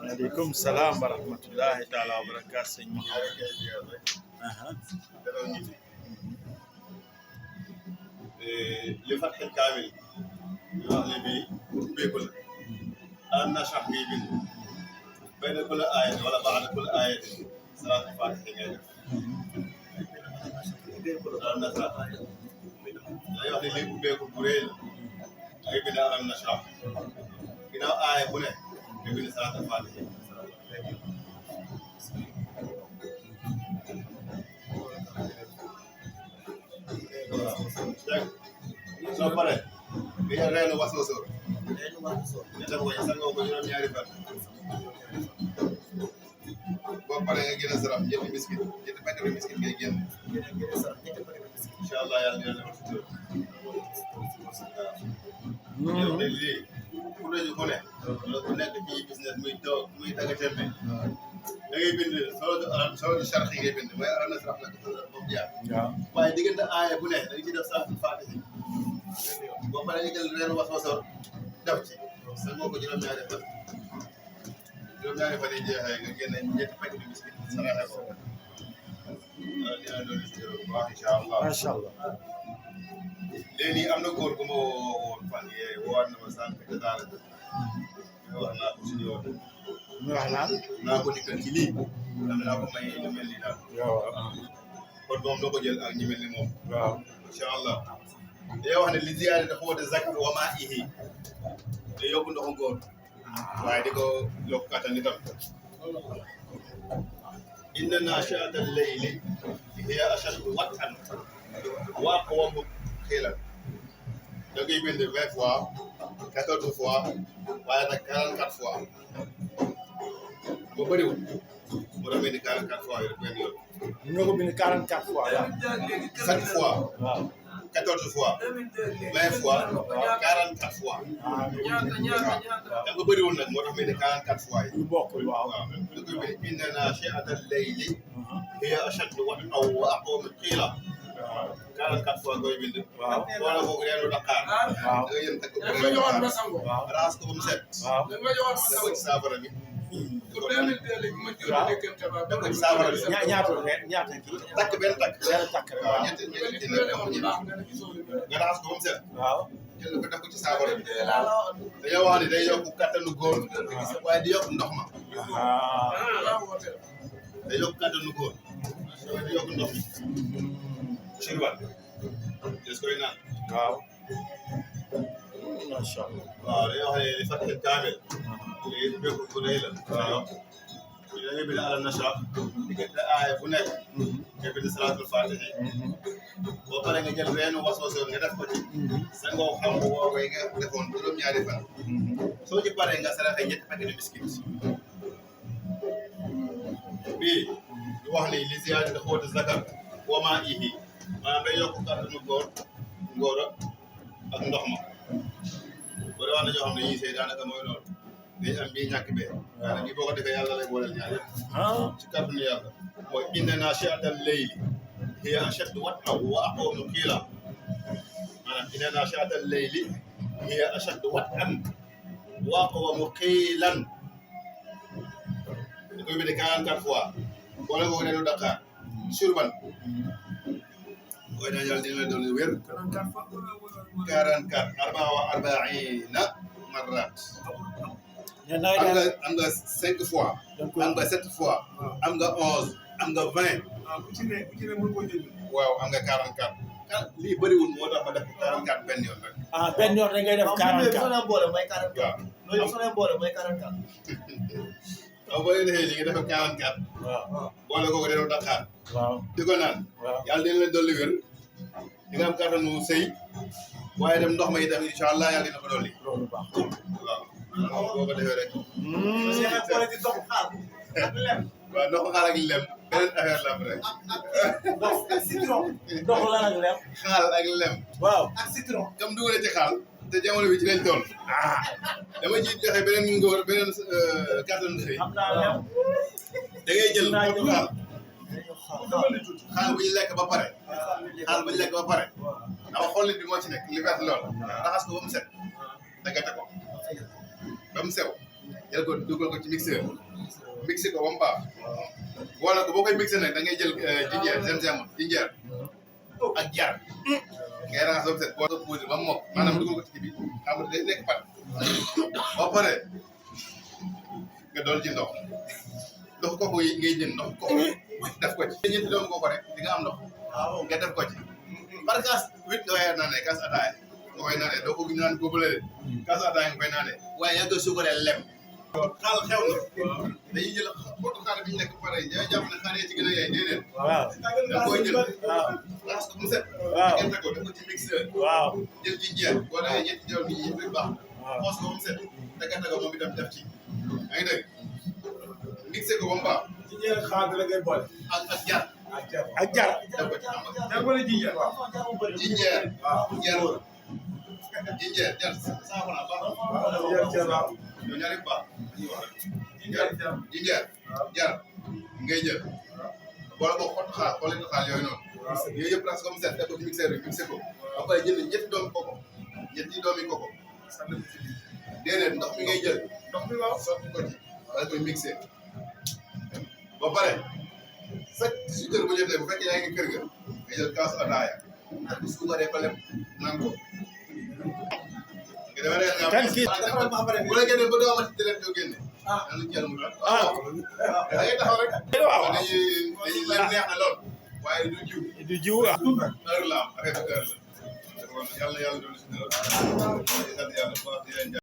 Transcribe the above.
Alaikum salam wa rahmatullahi ta'ala wa barakatuh. لفتح الكامل يعني بيقول أن نشرح بين كل آية ولا بعد كل آية صلاة الفاتحة يعني أن نشرح يعني اللي بيقول بريل أي بنا أن نشرح بنا آية هنا بين صلاة الفاتحة soo paree bi ñu reenu wasoo sóor ñu def ko sangoo ko juróom-ñaari fan boo paree nga génne sarax ñetti miskit ñetti paquet miskit ngay génn incha allah yàlla dina defal si tur waaw ne lii ku nañu ku ne ku nekk ci business muy toog muy tagga tembe da ngay bind solo sarax yi ngay bind mooy aram na sarax nag moom jaar waaye diggante aaya bu ne da nga ci def salatul faatiha boo paree nga jël reenu wasoo def ci sangoo ko juróom-ñaari fan yi jeexee nga génne ñetti paquet de biscuit saraxe ko dina doon si bu baax incha allah Masha Allah. léegi am na góor gu ma woon fan yee woowaat na ma sànq te daara wax naa ko suñu yoon ñu wax naan naa ko dikkal ci lii naa ko may lu mel ni daal kon moom doo ko jël ak ñi mel ni moom waaw incha allah dañoo wax ne li ziyaare dafa woote zakat wa maa ihi te yokku ndoxu góor waaye di ko yokk kattan itam inna naashi'ata al-layli hiya ashaddu wat'an wa aqwamu qiilan da ngay bind 20 fois 14 fois waaye nag 44 fois ba bëriwul mu doon bind 44 fois yooyu benn yoon. ñu nga ko bind 44 fois waaw 7 fois waaw 14 fois 20 fois 44 fois. da nga bëriwul nag moo tax bind 44 fois yi. yu bokkul waaw waaw da koy bind inna naashi'ata al-layli hiya ashaddu wat'an wa aqwamu qiilan 44 fois koy bind. waaw wala boog reenu Dakar. waaw da nga yëm teg ko da nga joxoon ma sango. waaw raas ko ba mu set. waaw da nga joxoon ma da ko sango. ci saafara bi. pour 2002 léegi ma jël déggante ba. da ko ci saafara bi. ñaata kii takk benn takk. benn takk rek waaw waaw ñetti nga ñetti ne woon baax nga ne gisoo lu bëri. nga raxas ko ba mu set. waaw jël ko def ko ci saafara bi. 2002 laa la wax. dañoo wax ne day yokk kattanu góor. waaye di yokk ndox ma. laa woote. day yokk kattanu góor. waaye di yokk ndox mi. Chirwan. des koy naan. waaw Masha Allah. waaw dañoo wax ne li Fathul Kaamil. léegi bépp bu rëy la. waaw. da ngay bind Alam Nashrah. diggante aaya bu nekk. nga bind salaatul faatiha. boo paree nga jël reenu wasoo nga def ko ci. sangoo xam bu woowee nga defoon juróom-ñaari fan. soo ci paree nga saraxe ñetti paquet de biscuit. bii ñu wax ni li ziyaada dafa woote zakat wa maa ihi maanaam day yokk kàttanu góor ak ndox ma. boo dee wax na ñoo xam ne yii see daanaka mooy loolu dañu am bii ñàkk bee. daanaka bii boo ko defee yàlla lay booleel ñaar yëpp. ci kàttanu yàlla. mooy inna naashi'ata al-layli hiya ashaddu wat'an wa aqwamu qiilan maanaam inna naashi'ata al-layli hiya ashaddu wat'an wa aqwamu qiilan da koy bind 44 fois boole ko reenu Dakar Chirwan booy ñaan yàlla dina la doon wér 44 arba'ina marrat am nga 5 fois am nga 7 fois am nga 11 am nga 20 ku ci ne mën koo jënd. waaw am nga 44 lii bëriwul moo tax ma def 44 benn yoon rek benn yoon da ngay def 44 boole mooy 44. waaw loolu soo leen boole mooy 44. waaw boo leen defee lii nga def 44 waaw boole ko reenu Dakar waaw di ko naan waaw yàlla dina leen dolli wér di nga am kàttanu sëy waaye dem ndox ma itam incha allah yàlla dina ko dolli loolu baax waaw boo ko defee rek. parce que boole ci ndoxu xaal ak lem. waaw ndox xaal ak lem beneen affaire la rek. ndox ak citron. ndox la nag lem xaal ak lem. waaw ak citron. comme dugale ci xaal te jamono bi ci lañ toll. dama ciy joxe beneen ngóor beneen kàttanu sëy xam naa lem da ngay jël xaal dafa ne tuuti. xaal bu ñu lekk ba pare. xaal bu ñu lekk ba pare. dama xollit bi moo ci nekk li vert lool raxas ko ba mu set daggate ko ba mu sew jël ko dugal ko ci mixeur mixé ko ba mu baax wala ko boo koy mixé nag da ngay jël jinjeer ak jar ngay raxas ba mu set boo ko posé ba mu mokk maanaam dugal ko ci bi xam nga day nekk pat ba pare nga dool ci ndox kooku ngay jël ndox kooku def ko ci ñetti doomu kooku rek di nga am ndox nga def ko ci par kaas huit nga koy naanee kaas ataaya nga koy naanee doo ko naan góobale de kaas ataaya nga koy naanee waaye yaa ngi koy suukaree lem xaal xew na dañuy jël xottu xaal bi ñu nekk pare yaa jàpp ne xaal yi ci gën a yaay déedéet da koy jël raxas ko mu set gerte ko def ko ci mixeur jël ci jeer boo defee ñetti jaww ni yëpp baax xoos ko ba mu set te gerte ko moom itam def ci yaa ngi dégg mixé ko ba mu baax jinjeer xaar bi la ngay boole. ak jar ak jar def ko ci xam nga jar wala jinjeer waaw. jinjeer jar saafara baax jinjeer waaw. ñoo ñaari baax jinjeer jar. jinjeer jar ngay jël boole ko xottu xaal xollitu xaal yooyu noonu yooyu yëpp raxas ko mu set def ko ci mixeur bi mixé ko ba pare jël ñetti doomi koko déedéet ndox mi ngay jël ndox mi waaw. sotti ko ci wala koy mixé ba pare chaque 18 heures bu jotee bu fekkee yaa ngi kër ga nga jël kaasu ataaya ak bu suukaree ko lem naan ko nga demee nga bu la génnee ba doo amati deret doo génne yàlla ci yàlla mu doon da ngay taxaw rek dañuy leen neex na lool waaye du jiw heure la am affaire heure la yàlla doon si dara sant yàlla